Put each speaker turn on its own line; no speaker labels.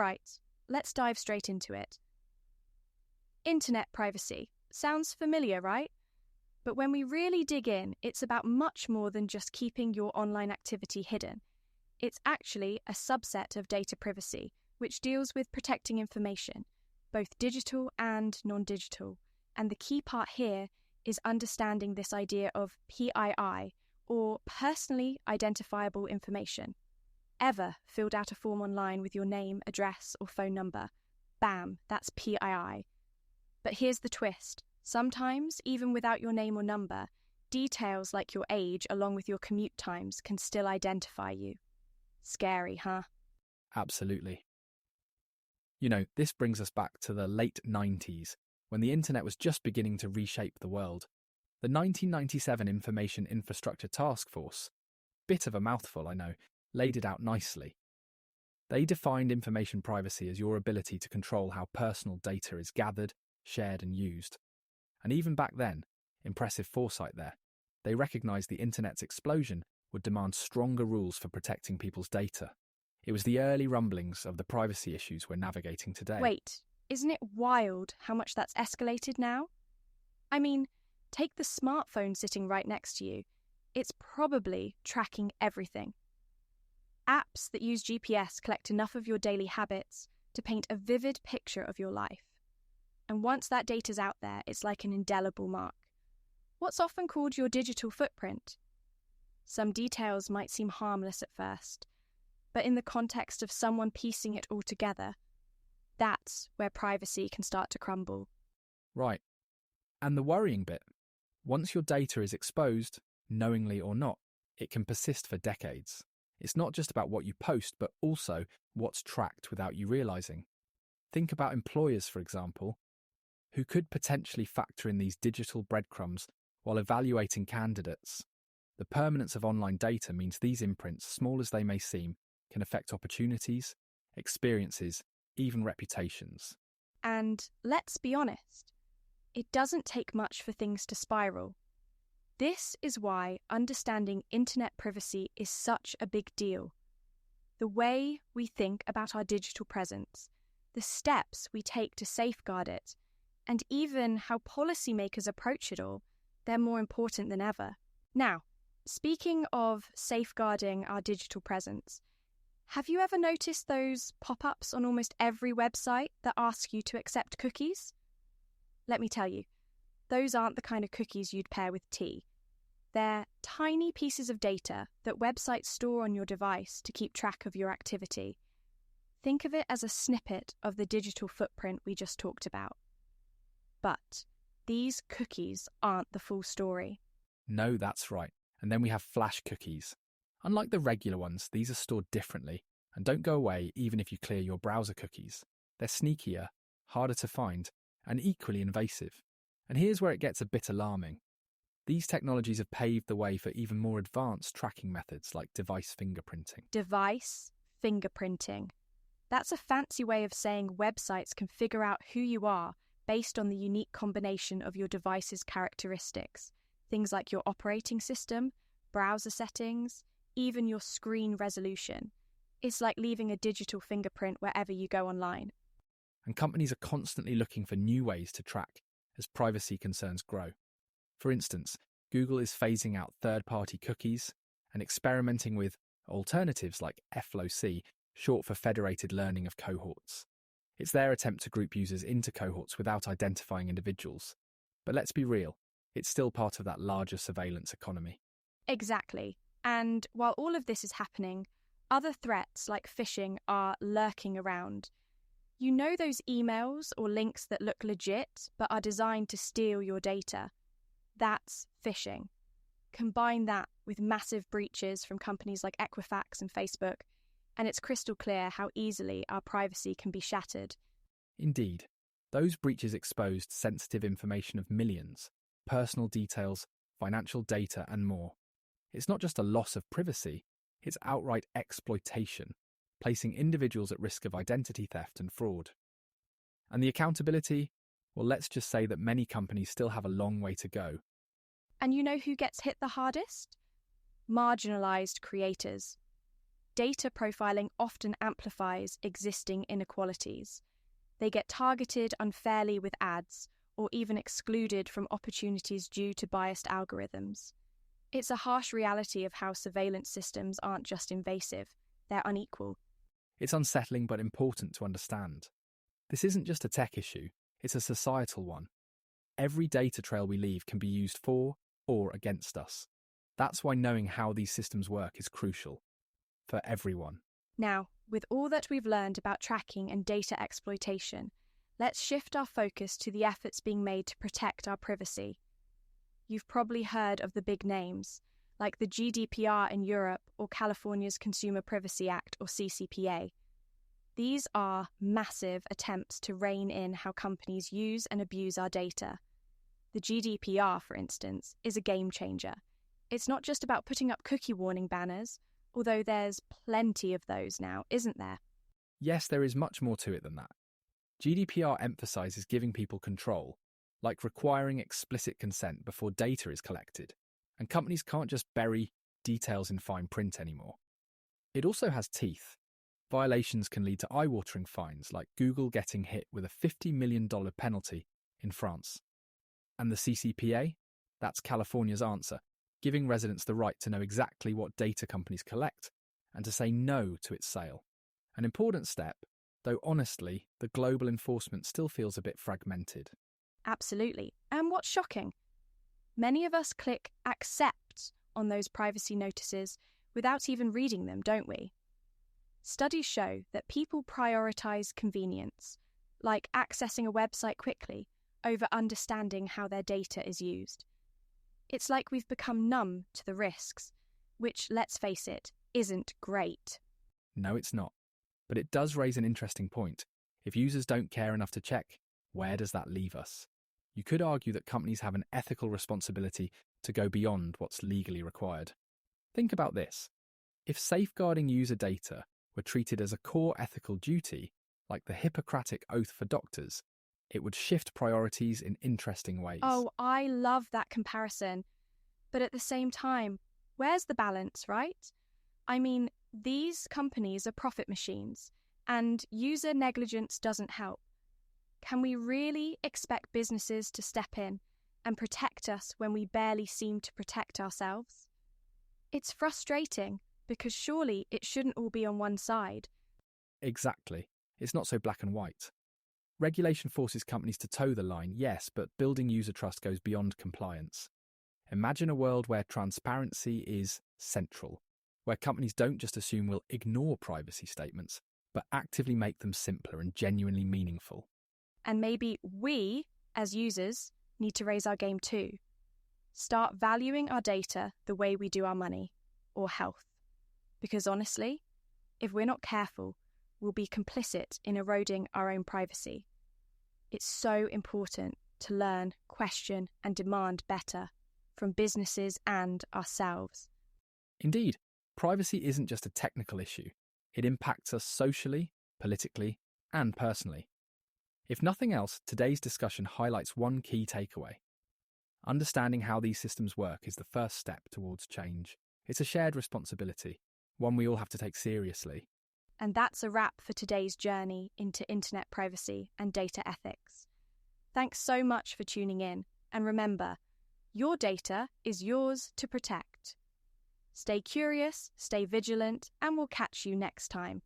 right, let's dive straight into it. Internet privacy. Sounds familiar, right? But when we really dig in, it's about much more than just keeping your online activity hidden. It's actually a subset of data privacy, which deals with protecting information, both digital and non-digital. And the key part here is understanding this idea of PII, or personally identifiable information. Ever filled out a form online with your name, address, or phone number? Bam, that's PII. But here's the twist. Sometimes, even without your name or number, details like your age along with your commute times can still identify you. Scary, huh?
Absolutely. You know, this brings us back to the late 90s, when the internet was just beginning to reshape the world. The 1997 Information Infrastructure Task Force, bit of a mouthful, I know, laid it out nicely. They defined information privacy as your ability to control how personal data is gathered, shared and used. And even back then, impressive foresight there, they recognised the internet's explosion would demand stronger rules for protecting people's data. It was the early rumblings of the privacy issues we're navigating today.
Wait, isn't it wild how much that's escalated now? I mean, take the smartphone sitting right next to you. It's probably tracking everything. Apps that use GPS collect enough of your daily habits to paint a vivid picture of your life. And once that data's out there, it's like an indelible mark. What's often called your digital footprint? Some details might seem harmless at first, but in the context of someone piecing it all together, that's where privacy can start to crumble.
Right. And the worrying bit, once your data is exposed, knowingly or not, it can persist for decades. It's not just about what you post, but also what's tracked without you realising. Think about employers, for example, who could potentially factor in these digital breadcrumbs while evaluating candidates. The permanence of online data means these imprints, small as they may seem, can affect opportunities, experiences, even reputations.
And let's be honest, it doesn't take much for things to spiral. This is why understanding internet privacy is such a big deal. The way we think about our digital presence, the steps we take to safeguard it, and even how policymakers approach it all, they're more important than ever. Now, speaking of safeguarding our digital presence, have you ever noticed those pop-ups on almost every website that ask you to accept cookies? Let me tell you, those aren't the kind of cookies you'd pair with tea. They're tiny pieces of data that websites store on your device to keep track of your activity. Think of it as a snippet of the digital footprint we just talked about. But these cookies aren't the full story.
No, that's right. And then we have flash cookies. Unlike the regular ones, these are stored differently and don't go away even if you clear your browser cookies. They're sneakier, harder to find, and equally invasive. And here's where it gets a bit alarming. These technologies have paved the way for even more advanced tracking methods like device fingerprinting.
Device fingerprinting. That's a fancy way of saying websites can figure out who you are based on the unique combination of your device's characteristics. Things like your operating system, browser settings, even your screen resolution. It's like leaving a digital fingerprint wherever you go online.
And companies are constantly looking for new ways to track as privacy concerns grow. For instance, Google is phasing out third-party cookies and experimenting with alternatives like FLOC, short for Federated Learning of Cohorts. It's their attempt to group users into cohorts without identifying individuals. But let's be real, it's still part of that larger surveillance economy.
Exactly. And while all of this is happening, other threats like phishing are lurking around. You know those emails or links that look legit but are designed to steal your data? That's phishing. Combine that with massive breaches from companies like Equifax and Facebook, and it's crystal clear how easily our privacy can be shattered.
Indeed, those breaches exposed sensitive information of millions, personal details, financial data and more. It's not just a loss of privacy, it's outright exploitation, placing individuals at risk of identity theft and fraud. And the accountability? Well, let's just say that many companies still have a long way to go.
And you know who gets hit the hardest? Marginalised creators. data profiling often amplifies existing inequalities. They get targeted unfairly with ads or even excluded from opportunities due to biased algorithms. It's a harsh reality of how surveillance systems aren't just invasive, they're unequal.
It's unsettling but important to understand. This isn't just a tech issue, it's a societal one. Every data trail we leave can be used for or against us. That's why knowing how these systems work is crucial. For everyone.
Now, with all that we've learned about tracking and data exploitation, let's shift our focus to the efforts being made to protect our privacy. You've probably heard of the big names, like the GDPR in Europe or California's Consumer Privacy Act or CCPA. These are massive attempts to rein in how companies use and abuse our data. The GDPR, for instance, is a game changer. It's not just about putting up cookie warning banners, although there's plenty of those now, isn't there?
Yes, there is much more to it than that. GDPR emphasises giving people control, like requiring explicit consent before data is collected, and companies can't just bury details in fine print anymore. It also has teeth. Violations can lead to eye-watering fines, like Google getting hit with a $50 million penalty in France. And the CCPA? That's California's answer, giving residents the right to know exactly what data companies collect and to say no to its sale. An important step, though honestly, the global enforcement still feels a bit fragmented.
Absolutely. And what's shocking? Many of us click accept on those privacy notices without even reading them, don't we? Studies show that people prioritise convenience, like accessing a website quickly, over understanding how their data is used. It's like we've become numb to the risks, which, let's face it, isn't great.
No, it's not. But it does raise an interesting point. If users don't care enough to check, where does that leave us? You could argue that companies have an ethical responsibility to go beyond what's legally required. Think about this. If safeguarding user data were treated as a core ethical duty, like the Hippocratic Oath for doctors, it would shift priorities in interesting ways.
Oh, I love that comparison. But at the same time, where's the balance, right? I mean, these companies are profit machines, and user negligence doesn't help. Can we really expect businesses to step in and protect us when we barely seem to protect ourselves? It's frustrating, because surely it shouldn't all be on one side.
Exactly. It's not so black and white. Regulation forces companies to toe the line, yes, but building user trust goes beyond compliance. Imagine a world where transparency is central, where companies don't just assume we'll ignore privacy statements, but actively make them simpler and genuinely meaningful.
And maybe we, as users, need to raise our game too. Start valuing our data the way we do our money, or health. Because honestly, if we're not careful, we'll be complicit in eroding our own privacy. It's so important to learn, question, and demand better from businesses and ourselves.
Indeed, privacy isn't just a technical issue. It impacts us socially, politically, and personally. If nothing else, today's discussion highlights one key takeaway. Understanding how these systems work is the first step towards change. It's a shared responsibility, one we all have to take seriously.
And that's a wrap for today's journey into internet privacy and data ethics. Thanks so much for tuning in, and remember, your data is yours to protect. Stay curious, stay vigilant, and we'll catch you next time.